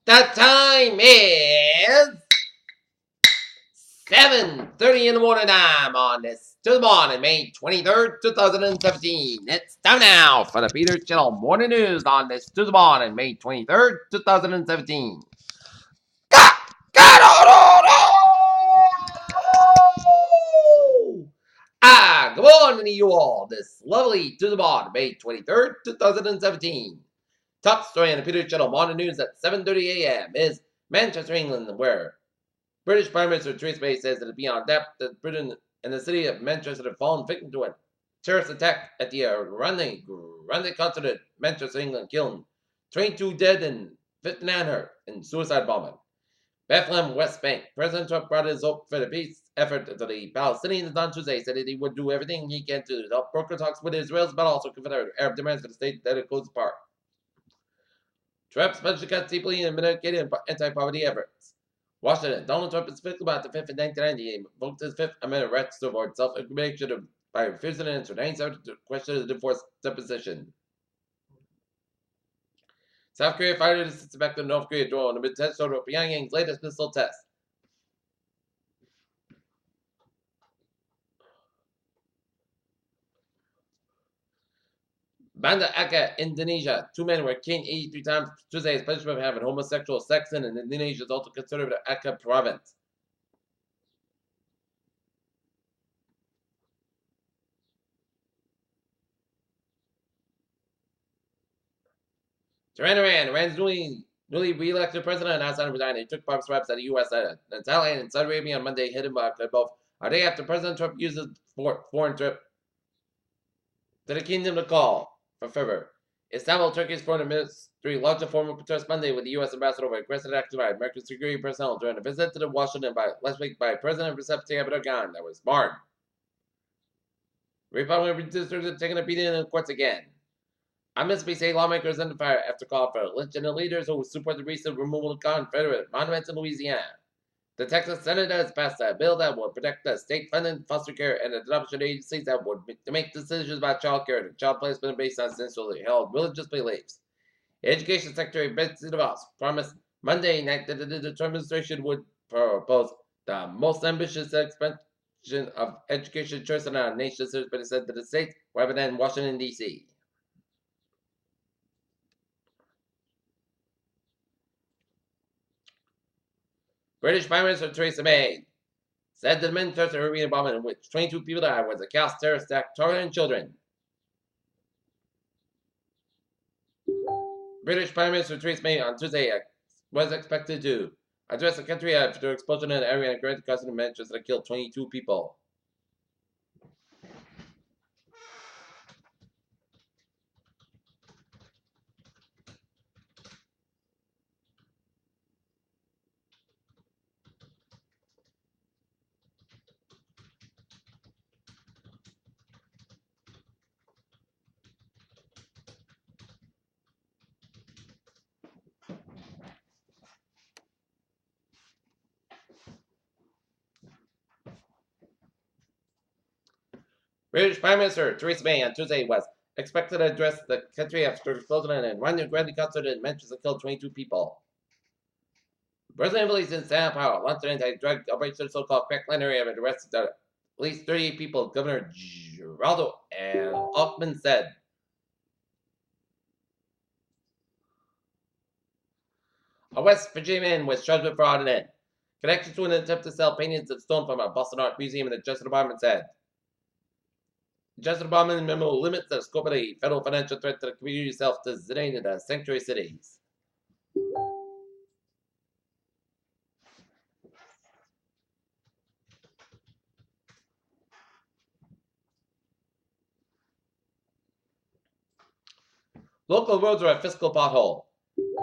The time is 7:30 in the morning time on this Tuesday morning, May 23rd, 2017. It's time now for the Peter Channel Morning News on this Tuesday morning, May 23rd, 2017. Good morning to you all. This lovely Tuesday morning, May 23rd, 2017. Top story on the Peter Channel Morning News at 7:30 a.m. is Manchester, England, where British Prime Minister Theresa May says that it's beyond doubt that Britain and the city of Manchester have fallen victim to a terrorist attack at the Grande concert at Manchester, England, killing 22 dead and 59 hurt in suicide bombing. Bethlehem, West Bank. President Trump brought his hope for the peace effort to the Palestinians on Tuesday, said that he would do everything he can to help broker talks with Israel, but also confederate Arab demands for the state that it goes apart. Trump's budget cuts deeply in Medicaid anti-poverty efforts. Washington. Donald Trump is fiscal about the 5th in 1990. He invoked his Fifth Amendment rights to avoid self-incrimination by refusing to answer 97 questions of the divorce deposition. South Korea fired a suspected North Korea drone amid test showed Pyongyang's latest missile test. Banda Aceh, Indonesia. 2 men were caned 83 times Tuesday as punishment for having homosexual sex in Indonesia is also considered the Aceh province. Iran's newly re-elected president announced on resigning. He took bomb swaps at the U.S. Senate. Thailand and Saudi Arabia on Monday hit him back both a day after President Trump used his foreign trip to the kingdom to call for favor. Istanbul, Turkey's foreign ministry launched a formal protest Monday with the U.S. ambassador over aggressive action by American security personnel during a visit to Washington last week by President Recep Tayyip Erdogan that was marred. Republican districts have taken a beating in the courts again. On Mississippi State lawmakers under fire after call for lynching the leaders who support the recent removal of Confederate monuments in Louisiana. The Texas Senate has passed a bill that will protect the state-funded foster care and adoption agencies that would make decisions about child care and child placement based on essentially held religious beliefs. Education Secretary Betsy DeVos promised Monday night that the administration would propose the most ambitious expansion of education choice in our nation's history, but it said that the states rather than Washington, D.C. British Prime Minister Theresa May said that the Manchester Hurricane bombing in which 22 people died was a chaos terrorist attack targeting children. British Prime Minister Theresa May on Tuesday was expected to address the country after the explosion in the area and Grand Cousin in Manchester that killed 22 people. British Prime Minister Theresa May on Tuesday was expected to address the country after the explosion in a Grand concert in Manchester that killed 22 people. President believes in Sao Paulo launched an anti-drug operation, so-called crackline area, and arrested at least 38 people, Governor Geraldo Alckmin said. A West Virginia man was charged with fraud in connection to an attempt to sell paintings of stone from a Boston Art Museum, and the Justice Department said. The Justice Department memo limits the scope of the federal financial threat to the community self-designated as sanctuary cities. Local roads are a fiscal pothole.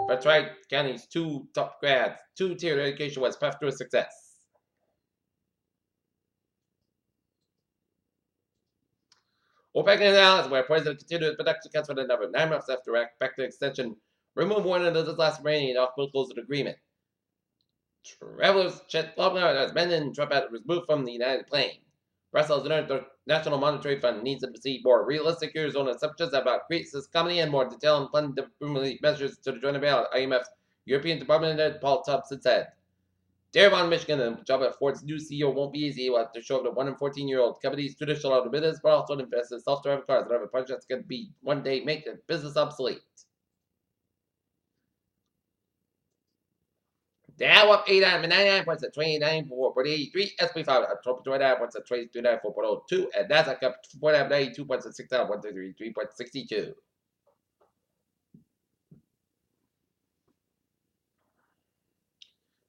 For Tri-County's two top grads, two-tiered education was path to success. OPEC and Dallas, where President continued his production cuts for another 9 months after expected extension, removed one of the last remaining off-political agreement. Travelers checked Lobner as men in Trump had removed from the United plane. Brussels National Monetary Fund needs to see more realistic Eurozone assumptions about Greece's economy and more detailed and fund measures to the joint bailout IMF's European Department head Paul Thompson said. Dearborn, Michigan, the job at Ford's new CEO won't be easy. We'll have to show up the 1 and 14-year-old company's traditional auto business, but also invest in self-driving cars that have a project that can be one day make the business obsolete. Dow up 899 points at 29.4.83. SP 5 up 29 points at 23.4.02. And Nasdaq up 492 points at 6,133.62.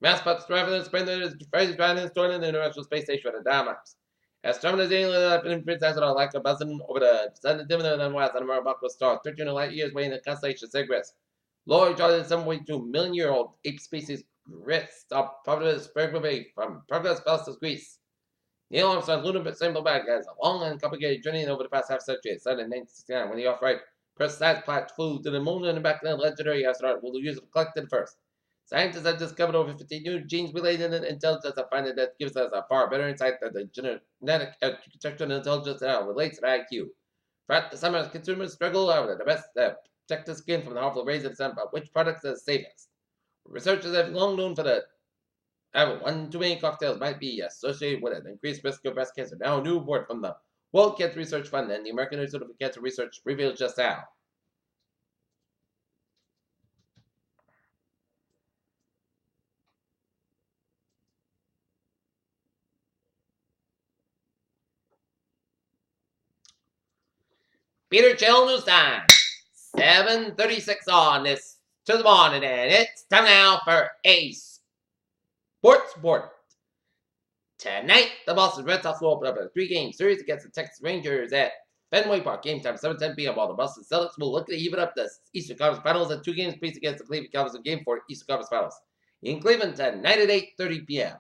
Mass Pups traveling sprinters, Friday driving stored in the International Space Station at the Diamonds. As terminal daily influence as it like a buzzing over the sun dimmer than west and Marabako star, 13 light years away in the constellation Cygnus. Lower Jordan 7.2 million year old ape species grist of Providence away from Providence Faustus, Greece. Neil Armstrong's lunar symbol bag has a long and complicated journey over the past half century. It started in 1969 when the off-right precise plaque flew to the moon and back then legendary astronaut will use it collected first. Scientists have discovered over 50 new genes related to intelligence that find that gives us a far better insight that the genetic architecture and intelligence relates to IQ. Throughout the summer, consumers struggle over the best protect the skin from the harmful rays of the sun, but which products are safest? Researchers have long known for the one too many cocktails might be associated with an increased risk of breast cancer. Now, a new report from the World Cancer Research Fund and the American Institute of Cancer Research reveals just how. Peter Chill News Time. 7:36 on this to the morning, and it's time now for a sports report. Tonight, the Boston Red Sox will open up a 3-game series against the Texas Rangers at Fenway Park. Game time 7:10 p.m. While the Boston Celtics will look to even up the Eastern Conference Finals at 2 games apiece against the Cleveland Cavaliers in Game 4 Eastern Conference Finals in Cleveland tonight at 8:30 p.m.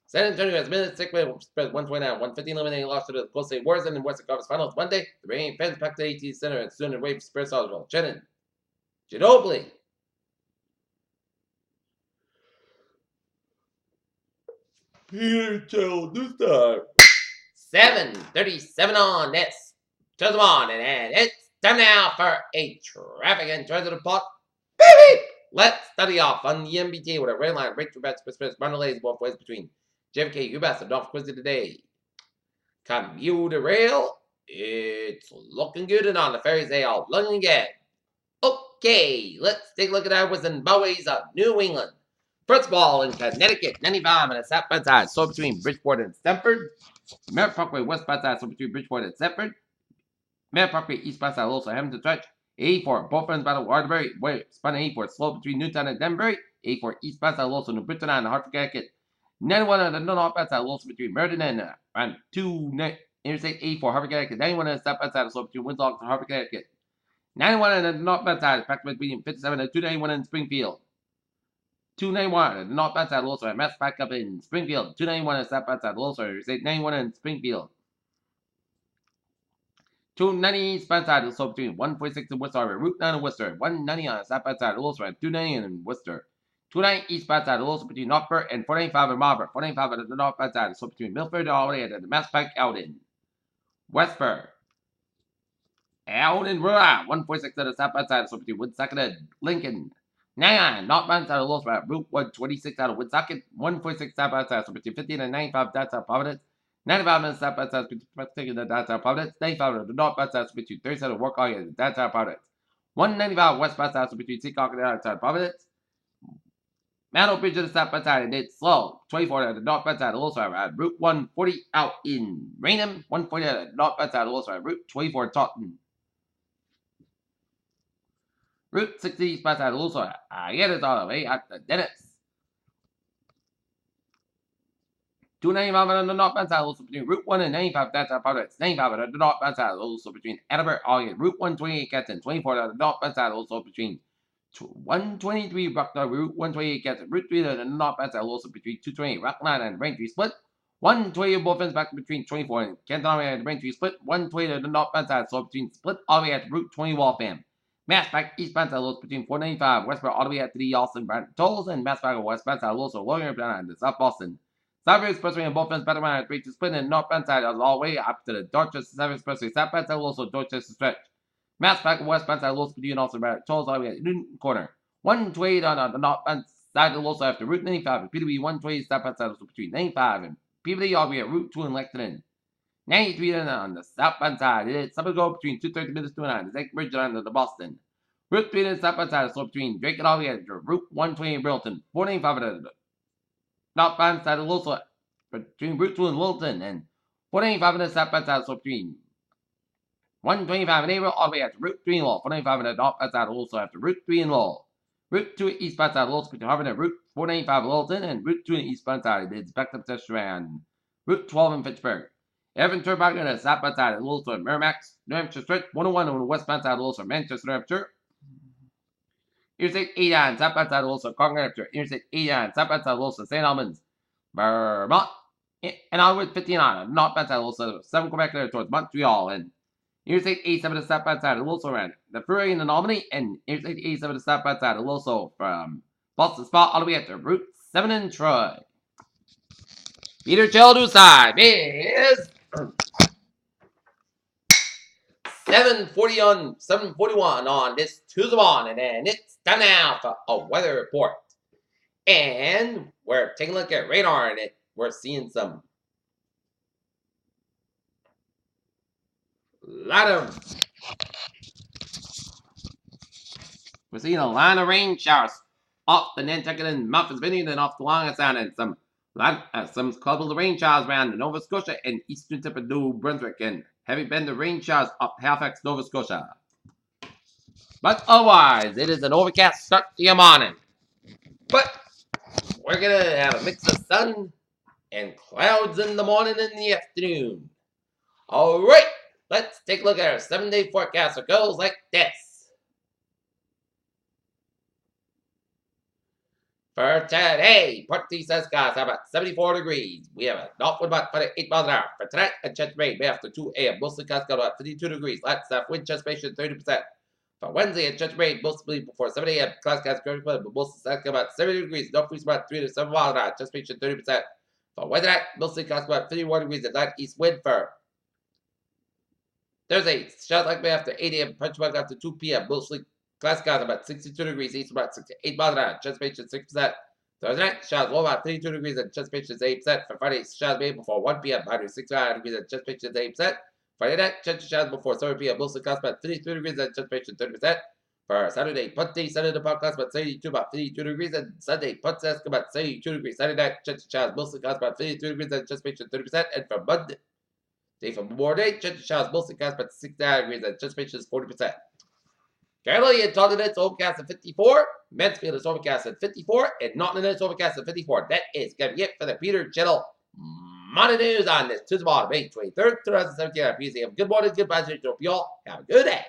San Antonio has been at 6 spread 129, 150 eliminating loss to the Golden State Warriors in the Western Conference Finals Monday. The Rangers fans packed the AT Center and soon and wave Spurs Oswald. Ginobili. Peter Chill News Time. 7:37 on this to the morning, and it's time now for a traffic and transit report. Beep! Let's study off on the MBTA with a rail line right through Express Mondelez both ways between JFK, UMass, and North Quincy today. Commuter rail, it's looking good, and on the ferries they are looking good. Okay, let's take a look at hours and bowies of New England. First ball in Connecticut, 95 and a southbound side, so between Bridgeport and Stamford. Merritt Parkway westbound side, so between Bridgeport and Stamford. Merritt Parkway eastbound side, also Hamilton stretch. 84, both ends battle Waterbury, spun 84, slow between Newtown and Denbury. 84, eastbound side, also New Britain and Hartford, Connecticut. 91 on the northbound side, also between Meriden and 2 Interstate 84, Hartford, Connecticut. 91 on the southbound side, slow between Winslow and Hartford, Connecticut. 91 on the northbound side, practically between 57 and 291 in Springfield. 291 on the northbound side, also at Mass back up in Springfield. 291 on the southbound side, also Interstate 91 in Springfield. 290 eastbound side, also between 146 and Worcester, Route 9 and Worcester. 190 on the southbound side, also at 290 in Worcester. 290 eastbound side, also between Northborough and 495 in Marlborough. 495 on the northbound side, so between Milford all the way to the Mass Pike out in Westford. Out in Rural, 146 on the southbound side, so between Woonsocket and Lincoln. 99 northbound side of Louisville, Route 126 out of Woonsocket. 146 southbound side, so between 15 and 95 downtown Providence. 95 minutes southbound side, between the downtown Providence. 95 on the northbound side, so between 37 and Work and downtown Providence. 195 westbound side, so between Seacock and downtown Providence. Mantle Bridge to the southbound side, and it's slow. 24 on the northbound side of Louisville, Route 140 out in Raynham. 140 on the northbound side of Louisville, Route 24 in Taunton. Route 60 eastbound side of Louisville, get it all the way out to Dennis. 295 on the northbound side, also between Route 1 and 95 downtown Providence. 95 on the northbound side, also between Edinburgh, Ogden. Route 128 Canton. 24 on the northbound side, also between 123 Buckner, Route 128 Canton. Route 3 on the northbound side, also between 228 Rockline and Braintree Split. 120 both ends back between 24 and Canton all the way at the Braintree Split. 120 on the northbound side, so between Split all the way at Route 20 Waltham. Mass back eastbound side lows between 495 westbound all the way at the Austin Tolls, and Mass back westbound side lows so lower down to South Boston. Southern Expressway on both ends better at 3 to split, and northbound side all the way up to the Dorchester Southern Expressway. Southbound side also Dorchester stretch. Mass back westbound side lows between Austin Tolls all the way at Newton Corner. 128 on the north side of also after Route 95 and PW 120 southbound side also between 95 and PW all the way at Route 2 in Lexington. 93 on the southbound side. It's up to go between 230 minutes to 9. The second bridge line to Boston. Route 3 on the southbound side is so between Drake and all the way at Route 120 in Burlington. 495 on the northbound side is also between Route 2 and Wilton and 495 on the southbound side is so between 125 in April all the way after Route 3 in Lowell. 495 on the northbound side also after Route 3 in Lowell. Route 2 eastbound side of Lowell between Harvard and Route 495 in Littleton, and Route 2 eastbound side is backed up to Strand. Route 12 in Fitchburg. Evan Turnback on the southbound side of Lowell, Merrimack, New Hampshire Stretch 101 on the westbound side of Lowell, Manchester, New Hampshire. Interstate 89, southbound side of Lowell, Concord, New Hampshire. Interstate 89, southbound side of Lowell, St. Albans, Vermont. And onward 59, northbound side of Lowell, 7 Quebec there towards Montreal, and Interstate 87 to the southbound side of Lowell around the freeway in the Albany, and Interstate 87 to the southbound side of Lowell from Boston Spa all the way up to Route 7 in Troy. Peter Childu side is 741 on this Tuesday morning, and it's time now for a weather report. And we're taking a look at radar, and we're seeing we're seeing a line of rain showers off the Nantucket and Memphis Vineyard and off the Long Sound, and some couple rain showers around Nova Scotia and eastern tip of New Brunswick, and heavy bend of rain showers off Halifax, Nova Scotia. But otherwise, it is an overcast start to your morning. But we're gonna have a mix of sun and clouds in the morning and the afternoon. Alright, let's take a look at our 7-day forecast. It goes like this. For today, Port Saskatchewan, about 74 degrees. We have a northward about 8 miles an hour. For tonight, at Chesapeake Bay after 2 a.m., mostly Saskatchewan about 52 degrees. Light south wind, Chesapeake 30%. For Wednesday, at Chesapeake Bay, mostly before 7 a.m., Saskatchewan, but mostly Saskatchewan about 70 degrees. North breeze about 3 to 7 miles an hour. Chesapeake 30%. For Wednesday night, mostly Saskatchewan about 51 degrees. And light east wind for Thursday, showers likely after 8 a.m., punch bug after 2 p.m., mostly Glasgow about 62 degrees, east about 68 miles an hour, Chesapeake 6%. Thursday night, showers low about 32 degrees and Chesapeake 8%. For Friday, showers made before 1 p.m., 165 degrees and Chesapeake 8%. Friday night, showers before 7 p.m., mostly cost about 33 degrees and Chesapeake 30%. For Saturday, Punty, Saturday, podcast about 72, about 52 degrees, and Sunday, Punsask about 72 degrees. Saturday night, showers mostly cost about 53 degrees and Chesapeake 30%. And for Monday, for Memorial Day, showers mostly cost about 69 degrees and Chesapeake 40%. Currently in Taunton, it's overcast at 54. Mansfield is overcast at 54. And Nottingham is overcast at 54. That is going to be it for the Peter Channel Morning News on this Tuesday morning, May 23rd, 2017. Good morning, good bye, hope you all have a good day.